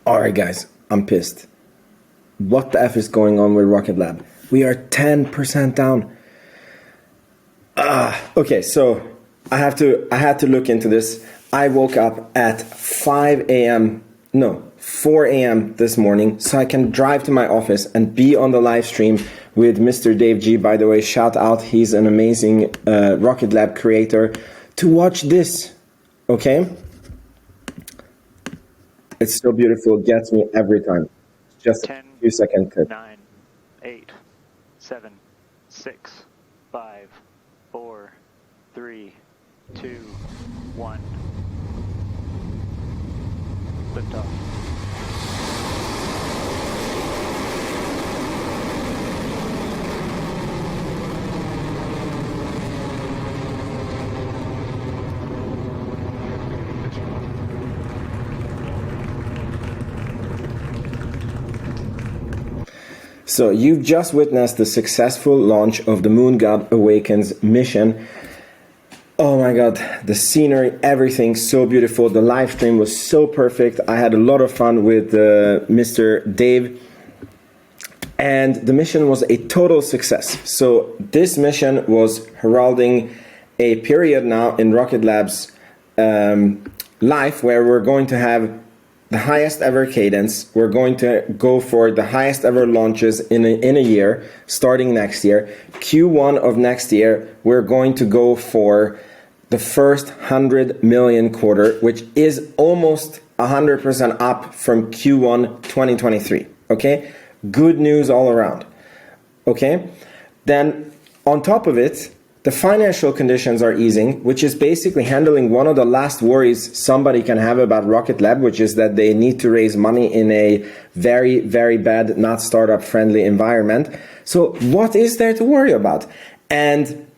Alright guys, I'm pissed. What the F is going on with Rocket Lab? We are 10% down. Okay, so I had to look into this. I woke up at 4 a.m. this morning so I can drive to my office and be on the live stream with Mr. Dave G. By the way, shout out, he's an amazing Rocket Lab creator, to watch this, okay? It's so beautiful, it gets me every time. Just 10, a few second clip. 9, 8, 7, 6, 5, 4, 3, 2, 1. Lift off. So you've just witnessed the successful launch of the Moon God Awakens mission. Oh my god, the scenery, everything so beautiful. The live stream was so perfect. I had a lot of fun with Mr. Dave. And the mission was a total success. So this mission was heralding a period now in Rocket Lab's life where we're going to have the highest ever cadence. We're going to go for the highest ever launches in a year, starting next year. Q1 of next year, we're going to go for the first 100 million quarter, which is almost 100% up from Q1 2023, okay? Good news all around, okay? Then on top of it, the financial conditions are easing, which is basically handling one of the last worries somebody can have about Rocket Lab, which is that they need to raise money in a very, very bad, not startup friendly environment. So what is there to worry about? And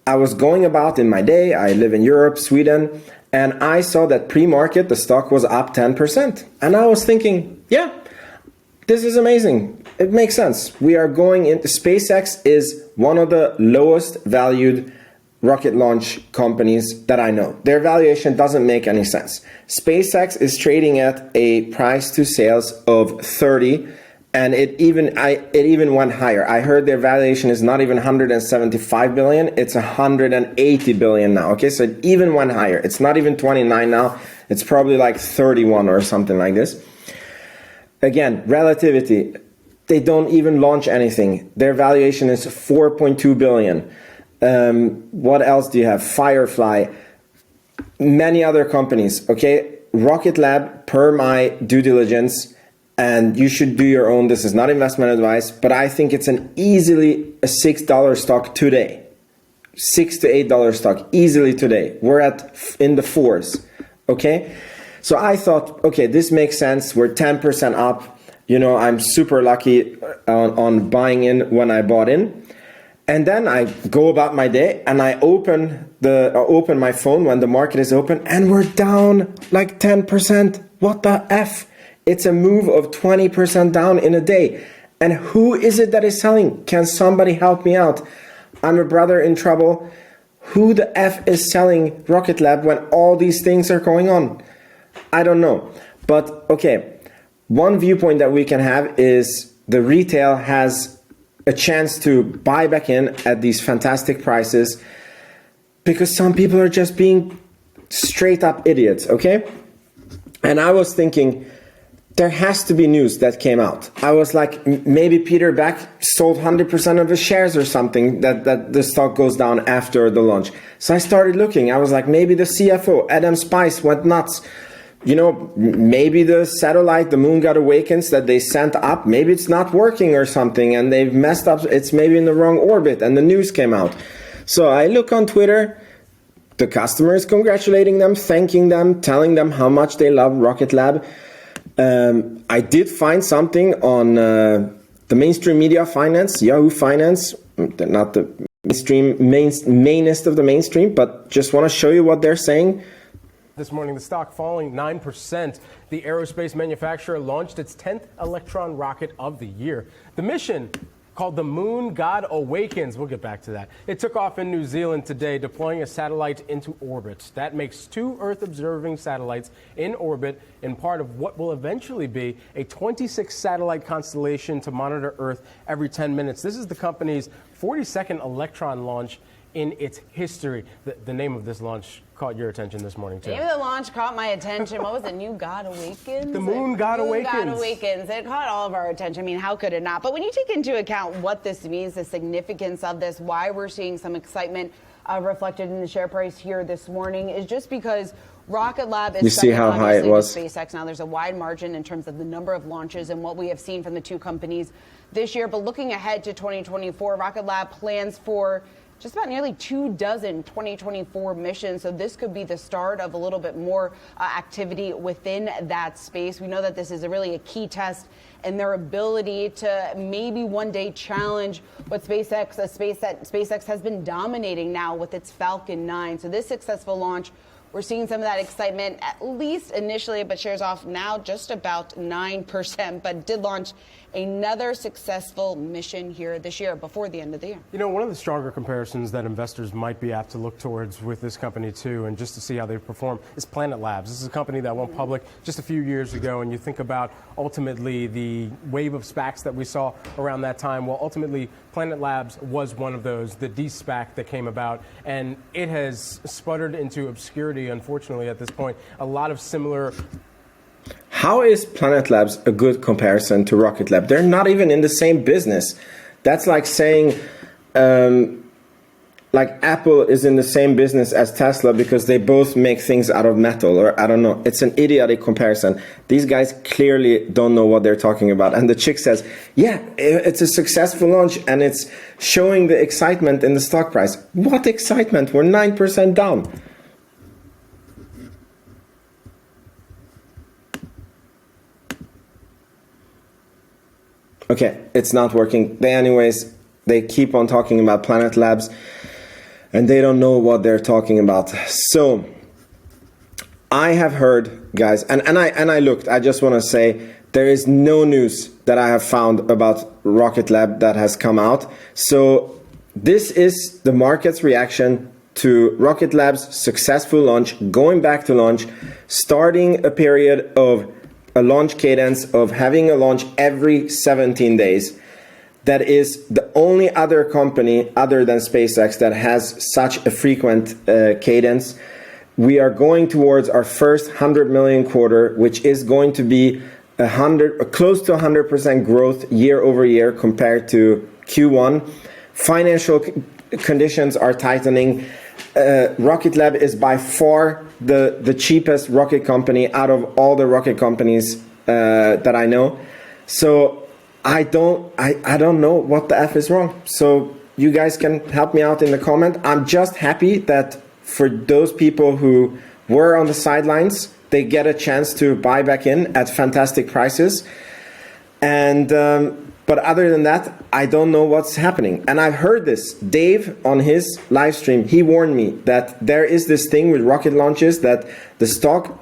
I was going about in my day, I live in Europe, Sweden, and I saw that pre-market, the stock was up 10%. And I was thinking, yeah, this is amazing. It makes sense. We are going into SpaceX is one of the lowest valued rocket launch companies that I know. Their valuation doesn't make any sense. SpaceX is trading at a price to sales of 30, and it even went higher. I heard their valuation is not even 175 billion, it's 180 billion now. Okay, so it even went higher. It's not even 29 now. It's probably like 31 or something like this. Again, relativity. They don't even launch anything. Their valuation is 4.2 billion. What else do you have? Firefly, many other companies, okay? Rocket Lab, per my due diligence, and you should do your own, this is not investment advice, but I think it's an easily a $6 stock today. $6 to $8 stock, easily today. We're in the fours, okay? So I thought, okay, this makes sense. We're 10% up. You know, I'm super lucky on buying in when I bought in. And then I go about my day and I open my phone when the market is open and we're down like 10%. What the F? It's a move of 20% down in a day. And who is it that is selling? Can somebody help me out? I'm a brother in trouble. Who the F is selling Rocket Lab when all these things are going on? I don't know. But okay. One viewpoint that we can have is the retail has a chance to buy back in at these fantastic prices because some people are just being straight up idiots, okay? And I was thinking, there has to be news that came out. I was like, maybe Peter Beck sold 100% of his shares or something, that the stock goes down after the launch. So I started looking. I was like, maybe the CFO, Adam Spice, went nuts. You know, maybe the satellite, the Moon God Awakens that they sent up, maybe it's not working or something and they've messed up, it's maybe in the wrong orbit and the news came out. So I look on Twitter, the customer is congratulating them, thanking them, telling them how much they love Rocket Lab. I did find something on the mainstream media finance, Yahoo Finance, not the mainest of the mainstream, but just want to show you what they're saying. This morning, the stock falling 9%. The aerospace manufacturer launched its 10th Electron rocket of the year. The mission called the Moon God Awakens. We'll get back to that. It took off in New Zealand today, deploying a satellite into orbit. That makes 2 Earth-observing satellites in orbit in part of what will eventually be a 26-satellite constellation to monitor Earth every 10 minutes. This is the company's 42nd Electron launch in its history. The name of this launch caught your attention this morning, too. The name of the launch caught my attention. What was it? New God Awakens? The Moon God Awakens. Moon God Awakens. It caught all of our attention. I mean, how could it not? But when you take into account what this means, the significance of this, why we're seeing some excitement reflected in the share price here this morning, is just because Rocket Lab is you see how high it was. SpaceX. Now there's a wide margin in terms of the number of launches and what we have seen from the two companies this year. But looking ahead to 2024, Rocket Lab plans for just about nearly 24 2024 missions. So this could be the start of a little bit more activity within that space. We know that this is really a key test in their ability to maybe one day challenge what SpaceX, a space that SpaceX has been dominating now with its Falcon 9. So this successful launch, we're seeing some of that excitement, at least initially, but shares off now just about 9%, but did launch another successful mission here this year before the end of the year. You know, one of the stronger comparisons that investors might be apt to look towards with this company, too, and just to see how they perform, is Planet Labs. This is a company that went public just a few years ago, and you think about ultimately the wave of SPACs that we saw around that time. Well, ultimately, Planet Labs was one of those, the D-SPAC that came about, and it has sputtered into obscurity, unfortunately, at this point. A lot of similar... How is Planet Labs a good comparison to Rocket Lab? They're not even in the same business. That's like saying like Apple is in the same business as Tesla because they both make things out of metal, or I don't know. It's an idiotic comparison. These guys clearly don't know what they're talking about. And the chick says, yeah, it's a successful launch and it's showing the excitement in the stock price. What excitement? We're 9% down. Okay, it's not working. They keep on talking about Planet Labs and they don't know what they're talking about. So I have heard, guys, and I looked, I just want to say there is no news that I have found about Rocket Lab that has come out. So this is the market's reaction to Rocket Lab's successful launch, going back to launch, starting a period of a launch cadence of having a launch every 17 days. That is the only other company other than SpaceX that has such a frequent cadence. We are going towards our first 100 million quarter, which is going to be close to 100% growth year over year compared to Q1. Financial conditions are tightening. Rocket Lab is by far the cheapest rocket company out of all the rocket companies that I know. So I don't know what the F is wrong. So you guys can help me out in the comment. I'm just happy that for those people who were on the sidelines, they get a chance to buy back in at fantastic prices. And but other than that, I don't know what's happening. And I've heard this. Dave, on his live stream, he warned me that there is this thing with rocket launches that the stock,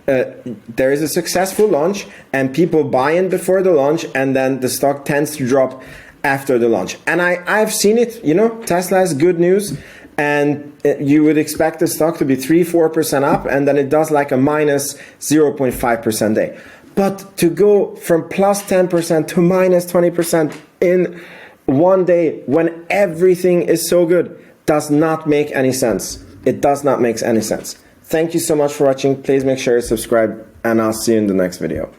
there is a successful launch and people buy in before the launch and then the stock tends to drop after the launch. And I've seen it, you know, Tesla is good news and you would expect the stock to be 3-4% up and then it does like a minus 0.5% day. But to go from plus 10% to minus 20% in one day when everything is so good does not make any sense. It does not make any sense. Thank you so much for watching. Please make sure you subscribe and I'll see you in the next video.